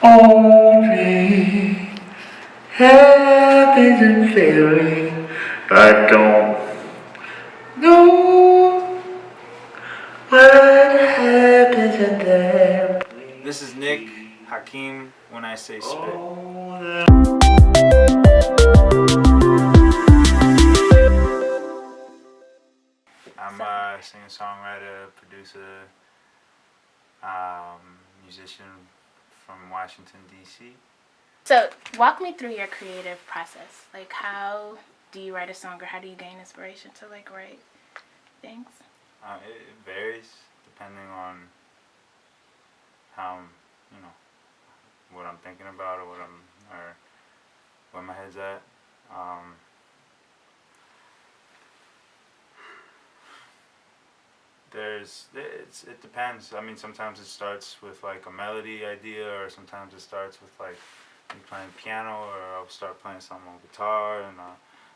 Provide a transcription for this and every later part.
Only happens in theory. I don't know what happens in there. This is Nick, Hakim, when I say spit. I'm a singer-songwriter, producer, musician from Washington, D.C. So, walk me through your creative process. Like, how do you write a song, or how do you gain inspiration to, like, write things? It varies depending on how, what I'm thinking about or where my head's at. It depends. I mean, sometimes it starts with like a melody idea, or sometimes it starts with like me playing piano, or I'll start playing something on guitar. And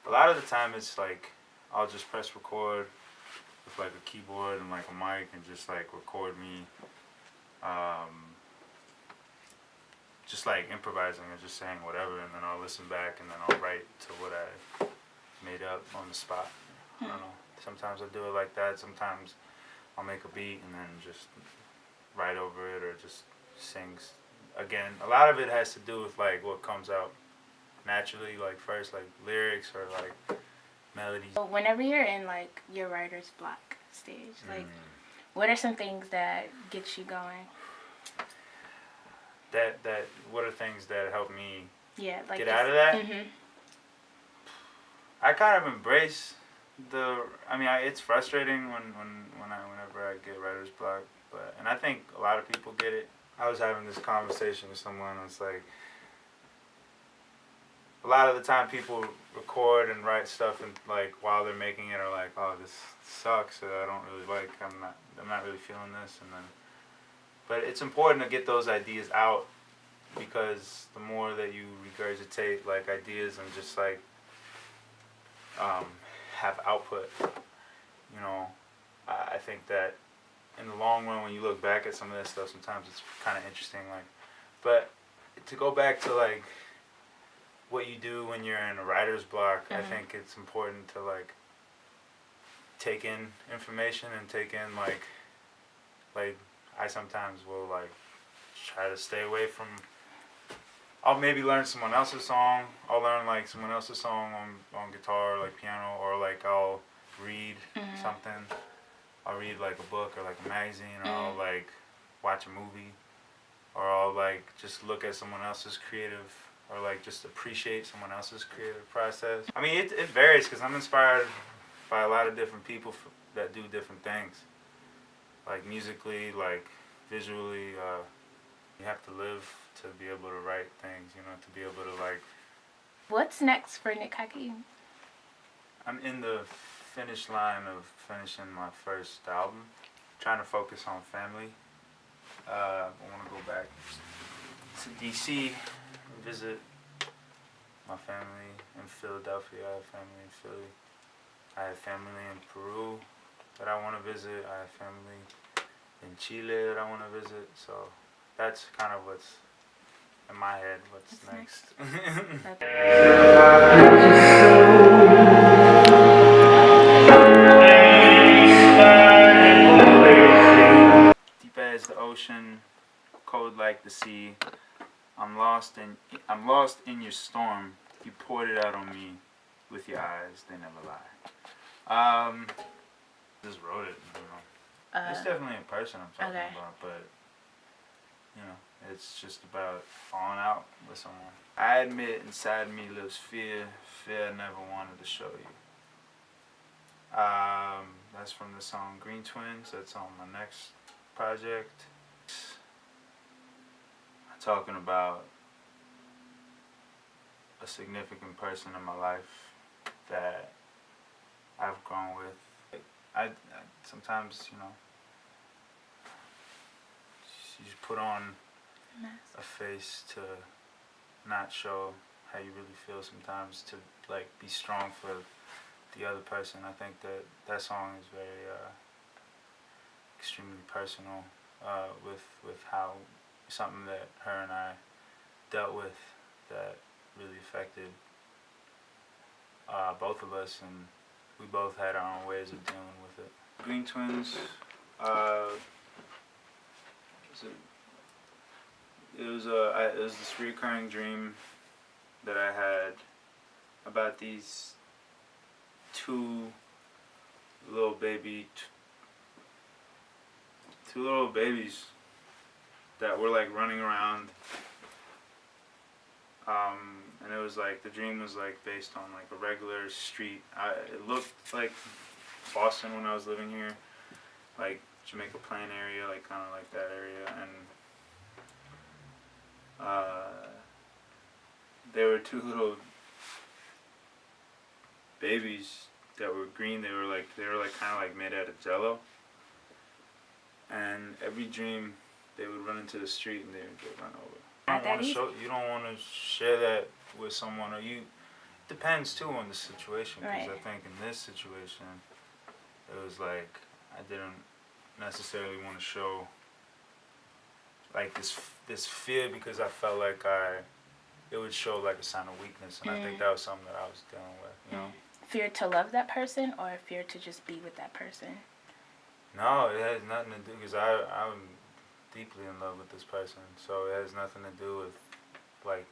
a lot of the time, it's like I'll just press record with like a keyboard and like a mic, and just like record me, just like improvising or just saying whatever, and then I'll listen back, and then I'll write to what I made up on the spot. I don't know. Sometimes I do it like that. Sometimes I'll make a beat and then just write over it, or just sings. Again, a lot of it has to do with like what comes out naturally, like first, like lyrics or like melodies. So whenever you're in like your writer's block stage, like what are some things that get you going? What are things that help me Like get out of that? Mm-hmm. I kind of embrace it's frustrating whenever I get writer's block, and I think a lot of people get it. I was having this conversation with someone, and it's like a lot of the time people record and write stuff, and like while they're making it, are like, oh, this sucks, I don't really like, I'm not really feeling this, but it's important to get those ideas out, because the more that you regurgitate like ideas and just like have output, I think that in the long run, when you look back at some of this stuff, sometimes it's kind of interesting. Like, but to go back to like what you do when you're in a writer's block, I think it's important to like take in information and take in like I sometimes will like try to stay away from. I'll maybe learn someone else's song. I'll learn like someone else's song on guitar, or like piano, or like I'll read something. I'll read like a book or like a magazine, or I'll like watch a movie, or I'll like just look at someone else's creative, or like just appreciate someone else's creative process. I mean, it varies, because I'm inspired by a lot of different people that do different things, like musically, like visually. You have to live to be able to write things, to be able to like. What's next for Nick Hakim? I'm in the finish line of finishing my first album, trying to focus on family. I want to go back to DC and visit my family in Philadelphia. I have family in Philly. I have family in Peru that I want to visit. I have family in Chile that I want to visit. So that's kind of what's in my head. What's next? Deep as the ocean, cold like the sea. I'm lost in your storm. You poured it out on me with your eyes. They never lie. Just wrote it. It's definitely a person I'm talking about, but it's just about falling out with someone. I admit inside me lives fear I never wanted to show you. That's from the song Green Twins. That's on my next project. I'm talking about a significant person in my life that I've grown with. I sometimes, you just put on a face to not show how you really feel sometimes, to like be strong for the other person. I think that song is very extremely personal, with how something that her and I dealt with that really affected both of us, and we both had our own ways of dealing with it. Green Twins, it was this recurring dream that I had about these two little babies that were like running around. And it was like, the dream was like based on like a regular street. It looked like Boston when I was living here, like Jamaica Plain area, like kind of like that area. And there were two little babies that were green. They were like kind of like made out of jello. And every dream, they would run into the street and they would get run over. You don't want to share that with someone, or it depends too on the situation. Because I think in this situation, it was like I didn't necessarily want to show like this fear, because I felt like it would show like a sign of weakness, and I think that was something that I was dealing with, you know. Fear to love that person, or fear to just be with that person? No, it has nothing to do, because I'm deeply in love with this person, so it has nothing to do with like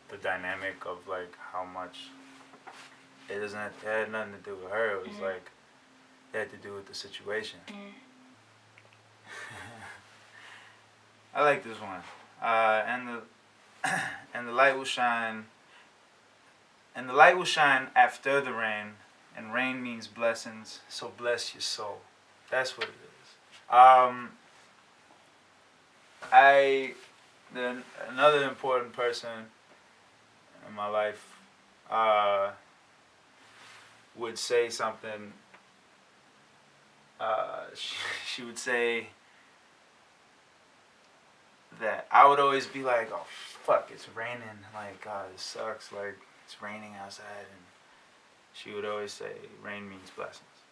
the dynamic of like how much. It had nothing to do with her. It was like it had to do with the situation. I like this one, and the light will shine. And the light will shine after the rain, and rain means blessings, so bless your soul. That's what it is. Another important person in my life would say something. She would say that I would always be like, oh fuck, it's raining, like, God, it sucks, like, it's raining outside, and she would always say, rain means blessings.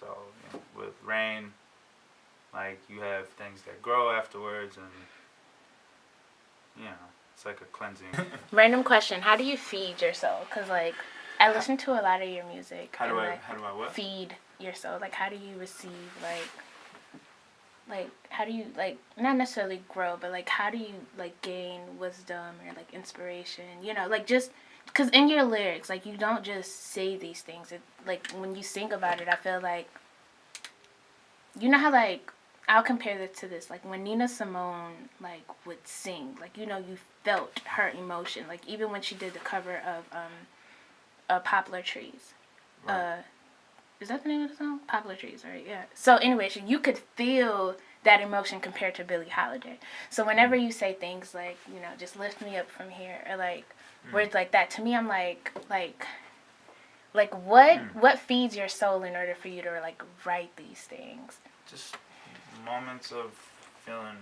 So, you know, with rain, like, you have things that grow afterwards, and, you know, it's like a cleansing. Random question, how do you feed your soul? Because, like, I listen to a lot of your music. How do I what? Feed your soul. Like, how do you receive, like, how do you, like, not necessarily grow, but, like, how do you, like, gain wisdom or, like, inspiration? You know, like, just, because in your lyrics, like, you don't just say these things. It, like, when you sing about it, I feel like, you know how, like, I'll compare it to this. Like, when Nina Simone, like, would sing, like, you know, you felt her emotion. Like, even when she did the cover of Poplar Trees. Right. Is that the name of the song? Poplar Trees, right? Yeah. So anyway, you could feel that emotion compared to Billie Holiday. So whenever you say things like, you know, just lift me up from here, or like words like that, to me, I'm like what feeds your soul in order for you to like write these things? Just moments of feeling.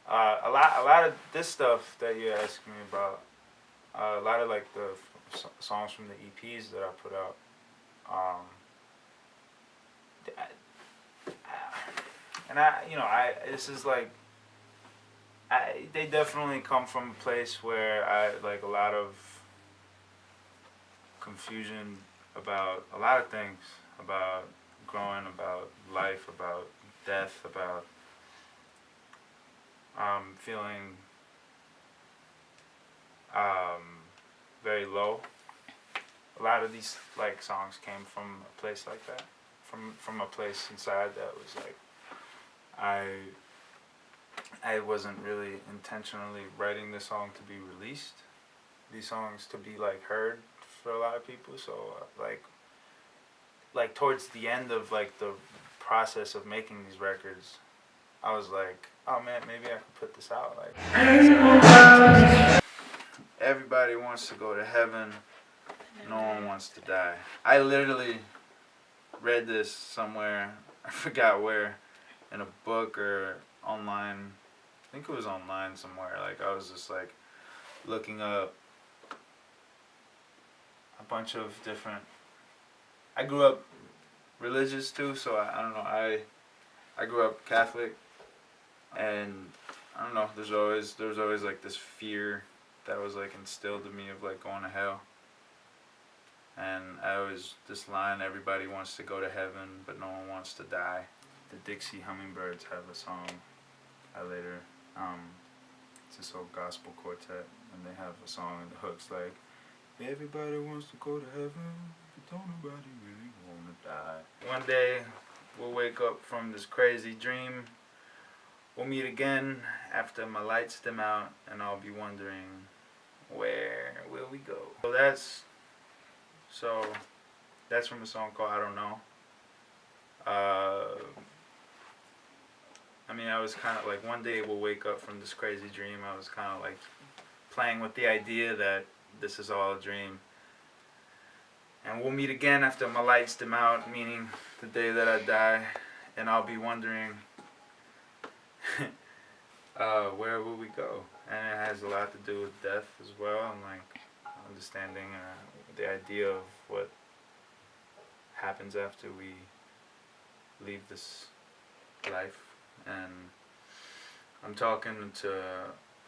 A lot of this stuff that you're asking me about. A lot of like the songs from the EPs that I put out, this is like, they definitely come from a place where I like a lot of confusion about a lot of things, about growing, about life, about death, about feeling very low. A lot of these like songs came from a place like that, from a place inside that was like, I wasn't really intentionally writing this song to be released. These songs to be like heard for a lot of people. So like towards the end of like the process of making these records, I was like, oh man, maybe I could put this out. Like, everybody wants to go to heaven. No one wants to die. I literally read this somewhere. I forgot where, in a book or online. I think it was online somewhere. Like, I was just like looking up a bunch of different. I grew up religious too, so I don't know. I grew up Catholic, And I don't know. There was always like this fear that was like instilled in me of like going to hell. And I always this line: everybody wants to go to heaven, but no one wants to die. The Dixie Hummingbirds have a song. I later, it's this old gospel quartet, and they have a song and the hook's like, everybody wants to go to heaven, but don't nobody really want to die. One day, we'll wake up from this crazy dream. We'll meet again after my lights dim out, and I'll be wondering, where will we go? So that's from a song called I Don't Know. I mean, I was kind of like, one day we'll wake up from this crazy dream. I was kind of like playing with the idea that this is all a dream. And we'll meet again after my lights dim out, meaning the day that I die. And I'll be wondering, where will we go? And it has a lot to do with death as well, and like understanding the idea of what happens after we leave this life. And I'm talking to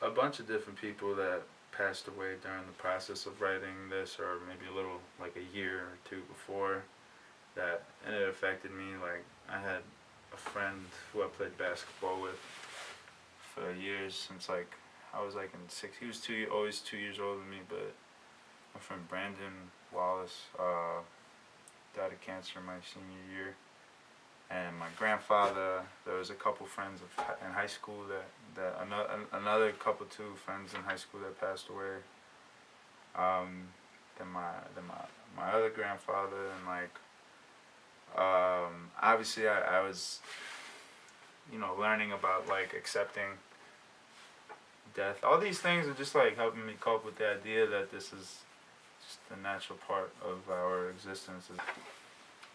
a bunch of different people that passed away during the process of writing this, or maybe a little like a year or two before that, and it affected me. Like, I had a friend who I played basketball with for years, since like I was like in sixth. He was always 2 years older than me, but my friend Brandon Wallace died of cancer my senior year. And my grandfather, there was a couple friends in high school that another couple, two friends in high school that passed away. Then my other grandfather, and like obviously I was, learning about like accepting death. All these things are just like helping me cope with the idea that this is just the natural part of our existence.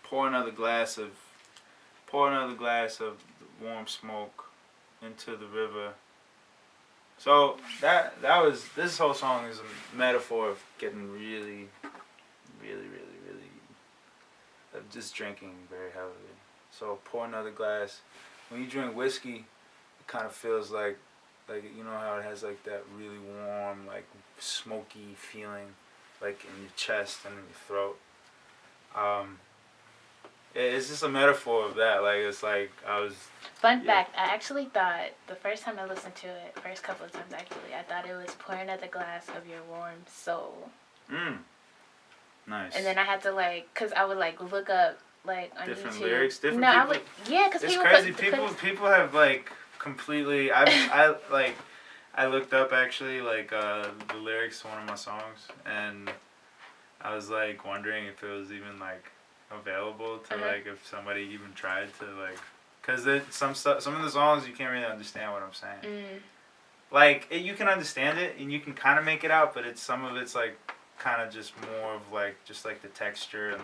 Pour another glass of warm smoke into the river. So this whole song is a metaphor of getting really, really, really, really, of just drinking very heavily. So pour another glass. When you drink whiskey, it kind of feels like you know how it has like that really warm, like smoky feeling, like in your chest and in your throat. It's just a metaphor of that. Like, it's like Fun fact, I actually thought, the first time I listened to it, first couple of times actually, I thought it was pour another glass of your warm soul. Nice. And then I had to because I would look up on different YouTube. lyrics, different no, people. I would, yeah, because it's people crazy. People have like completely. I looked up actually the lyrics to one of my songs, and I was like wondering if it was even like available to if somebody even tried to because some of the songs you can't really understand what I'm saying. You can understand it and you can kind of make it out, but some of it's like kind of just more of just the texture and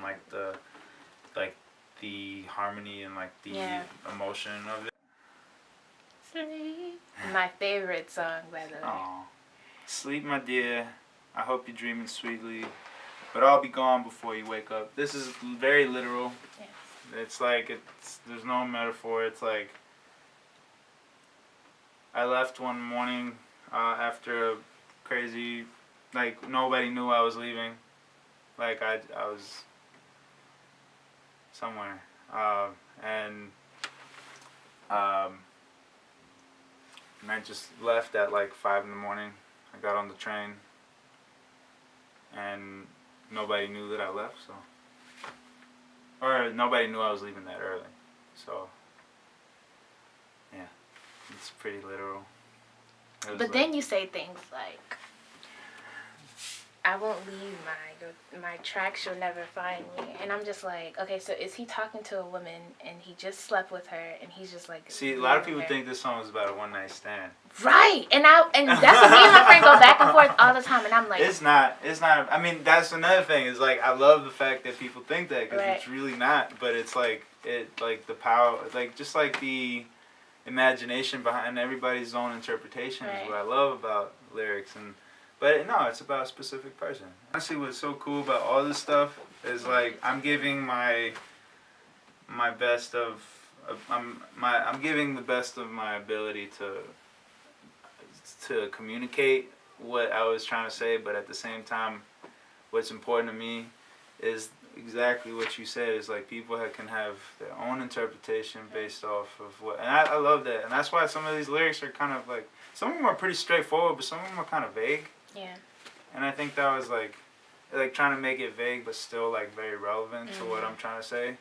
the harmony and the emotion of it. Sleep. My favorite song, by the way. Aww. Sleep, my dear. I hope you're dreaming sweetly. But I'll be gone before you wake up. This is very literal. Yes. It's there's no metaphor. It's like, I left one morning after a crazy, nobody knew I was leaving. I was somewhere. And I just left at 5 in the morning. I got on the train. And nobody knew that I left, or nobody knew I was leaving that early. So, yeah, it's pretty literal. But then you say things like, I won't leave my tracks, you'll never find me. And I'm just like, okay, so is he talking to a woman and he just slept with her and he's just See, a lot of people think this song is about a one-night stand. Right, and that's what me and my friend go back and forth all the time, and I'm like, it's not. I mean, that's another thing. Is I love the fact that people think that, because it's really not. But it's the power, just the imagination behind everybody's own interpretation is what I love about lyrics. But no, it's about a specific person. Honestly, what's so cool about all this stuff is I'm giving my best of I'm giving the best of my ability to communicate what I was trying to say, but at the same time, what's important to me is exactly what you said. Is like people can have their own interpretation based off of what, and I love that, and that's why some of these lyrics are kind of like, some of them are pretty straightforward, but some of them are kind of vague. Yeah. And I think that was like trying to make it vague but still like very relevant to what I'm trying to say.